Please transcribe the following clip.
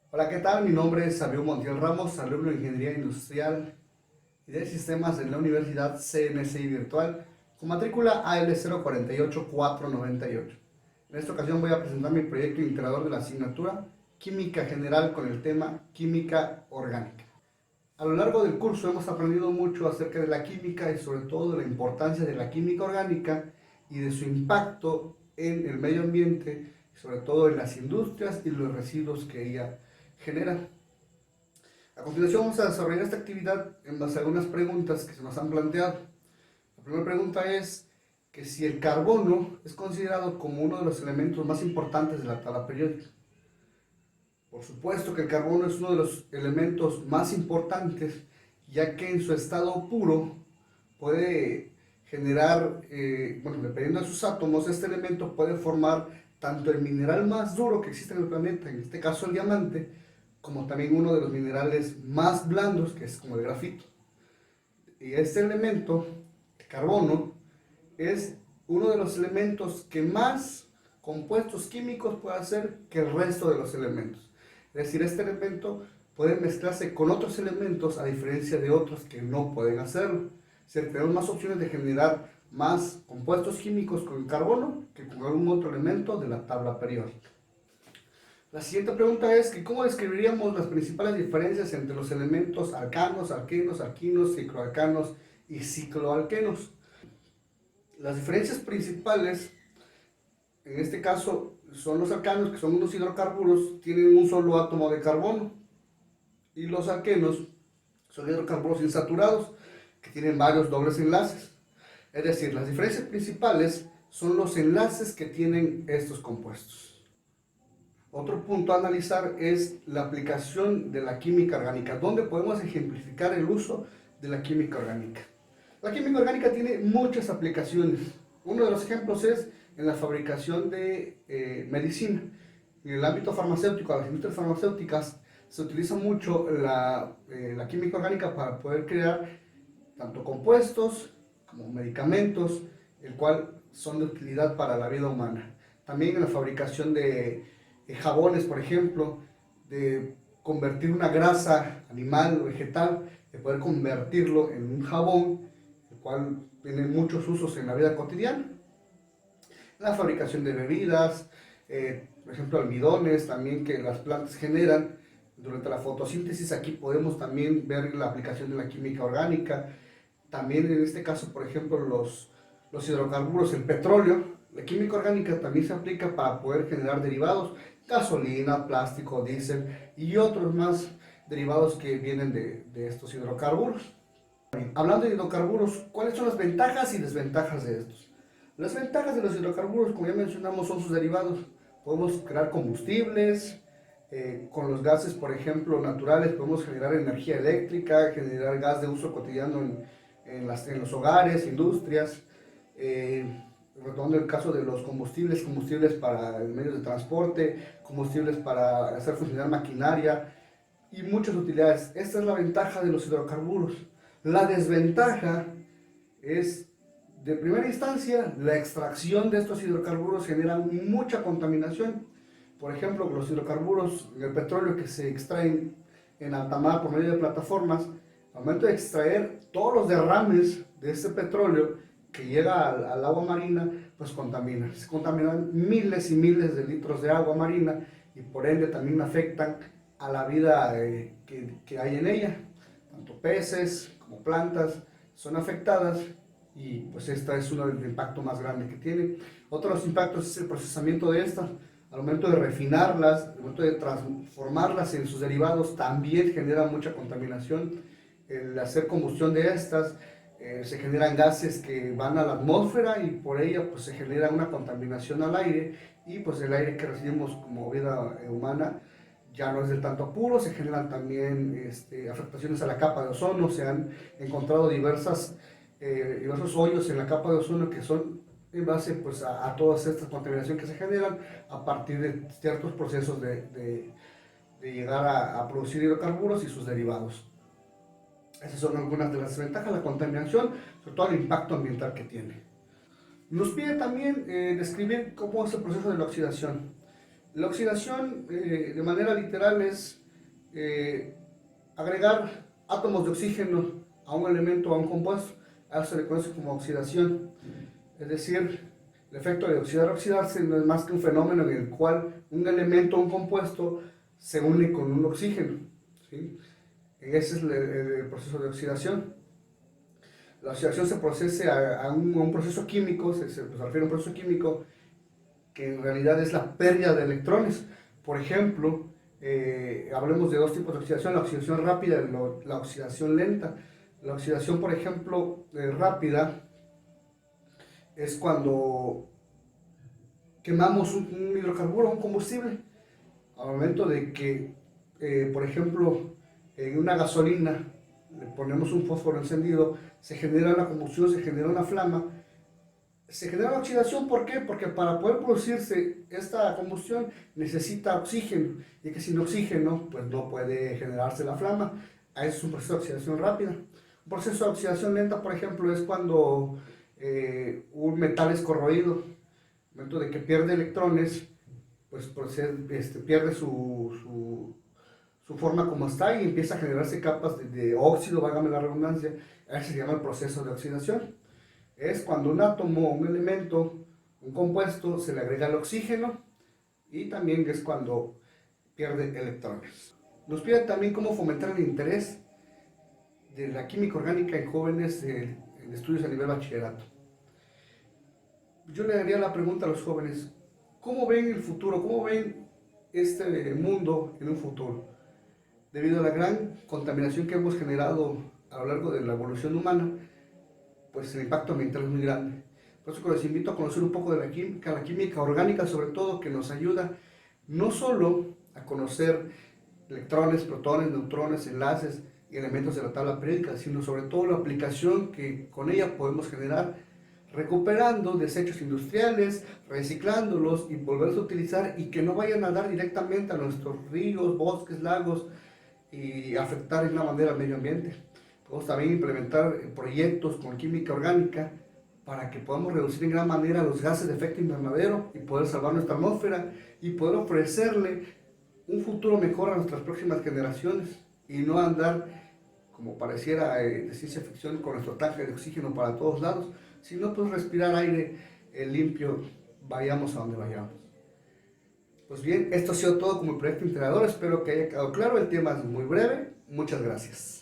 Hola, ¿qué tal? Mi nombre es Xavier Montiel Ramos, alumno de Ingeniería Industrial y de Sistemas en la Universidad CNSI Virtual, con matrícula AL048498. En esta ocasión voy a presentar mi proyecto integrador de la asignatura Química General con el tema Química Orgánica. A lo largo del curso hemos aprendido mucho acerca de la química y sobre todo de la importancia de la química orgánica y de su impacto en el medio ambiente, sobre todo en las industrias y los residuos que ella genera. A continuación vamos a desarrollar esta actividad en base a algunas preguntas que se nos han planteado. La primera pregunta es que si el carbono es considerado como uno de los elementos más importantes de la tabla periódica. Por supuesto que el carbono es uno de los elementos más importantes, ya que en su estado puro puede generar, dependiendo de sus átomos, este elemento puede formar tanto el mineral más duro que existe en el planeta, en este caso el diamante, como también uno de los minerales más blandos, que es como el grafito. Y este elemento, el carbono, es uno de los elementos que más compuestos químicos puede hacer que el resto de los elementos. Es decir, este elemento puede mezclarse con otros elementos a diferencia de otros que no pueden hacerlo. Es decir, tenemos más opciones de generar más compuestos químicos con el carbono que con algún otro elemento de la tabla periódica. La siguiente pregunta es que ¿cómo describiríamos las principales diferencias entre los elementos alcanos, alquenos, alquinos, cicloalcanos y cicloalquenos? Las diferencias principales, en este caso, son los alcanos, que son unos hidrocarburos, tienen un solo átomo de carbono, y los alquenos son hidrocarburos insaturados, que tienen varios dobles enlaces. Es decir, las diferencias principales son los enlaces que tienen estos compuestos. Otro punto a analizar es la aplicación de la química orgánica, donde podemos ejemplificar el uso de la química orgánica. La química orgánica tiene muchas aplicaciones. Uno de los ejemplos es en la fabricación de medicina. En el ámbito farmacéutico, a las industrias farmacéuticas, se utiliza mucho la química orgánica para poder crear tanto compuestos como medicamentos, el cual son de utilidad para la vida humana. También en la fabricación de jabones, por ejemplo, de convertir una grasa animal o vegetal, de poder convertirlo en un jabón, el cual tiene muchos usos en la vida cotidiana. La fabricación de bebidas, por ejemplo, almidones también que las plantas generan durante la fotosíntesis. Aquí podemos también ver la aplicación de la química orgánica. También en este caso, por ejemplo, los hidrocarburos, el petróleo. La química orgánica también se aplica para poder generar derivados, gasolina, plástico, diésel y otros más derivados que vienen de estos hidrocarburos. Hablando de hidrocarburos, ¿cuáles son las ventajas y desventajas de estos? Las ventajas de los hidrocarburos, como ya mencionamos, son sus derivados. Podemos crear combustibles, con los gases, por ejemplo, naturales, podemos generar energía eléctrica, generar gas de uso cotidiano en los hogares, industrias. Retomando el caso de los combustibles, combustibles para medios de transporte, combustibles para hacer funcionar maquinaria y muchas utilidades. Esta es la ventaja de los hidrocarburos. La desventaja es, de primera instancia, la extracción de estos hidrocarburos genera mucha contaminación. Por ejemplo, los hidrocarburos, el petróleo que se extraen en alta mar por medio de plataformas, al momento de extraer todos los derrames de este petróleo que llega al agua marina, pues contamina. Se contaminan miles y miles de litros de agua marina y por ende también afectan a la vida que hay en ella. Tanto peces como plantas son afectadas y pues esta es uno del impacto más grande que tiene. Otro de los impactos es el procesamiento de estas. Al momento de refinarlas, al momento de transformarlas en sus derivados, también genera mucha contaminación. El hacer combustión de estas, se generan gases que van a la atmósfera y por ella pues se genera una contaminación al aire y pues el aire que recibimos como vida humana ya no es del tanto puro. Se generan también afectaciones a la capa de ozono. Se han encontrado diversos hoyos en la capa de ozono que son en base pues, a todas estas contaminaciones que se generan a partir de ciertos procesos de llegar a producir hidrocarburos y sus derivados. Esas son algunas de las ventajas, la contaminación, sobre todo el impacto ambiental que tiene. Nos pide también describir cómo es el proceso de la oxidación. La oxidación, de manera literal, es agregar átomos de oxígeno a un elemento o a un compuesto. A eso se le conoce como oxidación. Es decir, el efecto de oxidar o oxidarse no es más que un fenómeno en el cual un elemento o un compuesto se une con un oxígeno, ¿sí? Ese es el proceso de oxidación. La oxidación se procesa a un proceso químico, se refiere a un proceso químico que en realidad es la pérdida de electrones. Por ejemplo, hablemos de dos tipos de oxidación: la oxidación rápida y la oxidación lenta. La oxidación, por ejemplo, rápida es cuando quemamos un hidrocarburo, un combustible. Al momento de que, por ejemplo, en una gasolina le ponemos un fósforo encendido, se genera una combustión, se genera una flama, se genera una oxidación. ¿Por qué? Porque para poder producirse esta combustión necesita oxígeno, y que sin oxígeno pues no puede generarse la flama. Eso es un proceso de oxidación rápida. Un proceso de oxidación lenta, por ejemplo, es cuando un metal es corroído. Al momento de que pierde electrones, pues pierde su forma como está y empieza a generarse capas de óxido, válgame la redundancia. Eso se llama el proceso de oxidación. Es cuando un átomo, un elemento, un compuesto, se le agrega el oxígeno, y también es cuando pierde electrones. Nos pide también cómo fomentar el interés de la química orgánica en jóvenes en estudios a nivel bachillerato. Yo le daría la pregunta a los jóvenes: ¿cómo ven el futuro? ¿Cómo ven este mundo en un futuro? Debido a la gran contaminación que hemos generado a lo largo de la evolución humana, pues el impacto ambiental es muy grande. Por eso les invito a conocer un poco de la química orgánica, sobre todo, que nos ayuda no solo a conocer electrones, protones, neutrones, enlaces y elementos de la tabla periódica, sino sobre todo la aplicación que con ella podemos generar, recuperando desechos industriales, reciclándolos y volverlos a utilizar, y que no vayan a dar directamente a nuestros ríos, bosques, lagos y afectar de una manera al medio ambiente. Podemos también implementar proyectos con química orgánica para que podamos reducir en gran manera los gases de efecto invernadero y poder salvar nuestra atmósfera y poder ofrecerle un futuro mejor a nuestras próximas generaciones, y no andar, como pareciera de ciencia ficción, con nuestro tanque de oxígeno para todos lados, sino pues respirar aire limpio, vayamos a donde vayamos. Pues bien, esto ha sido todo como el proyecto integrador. Espero que haya quedado claro. El tema es muy breve. Muchas gracias.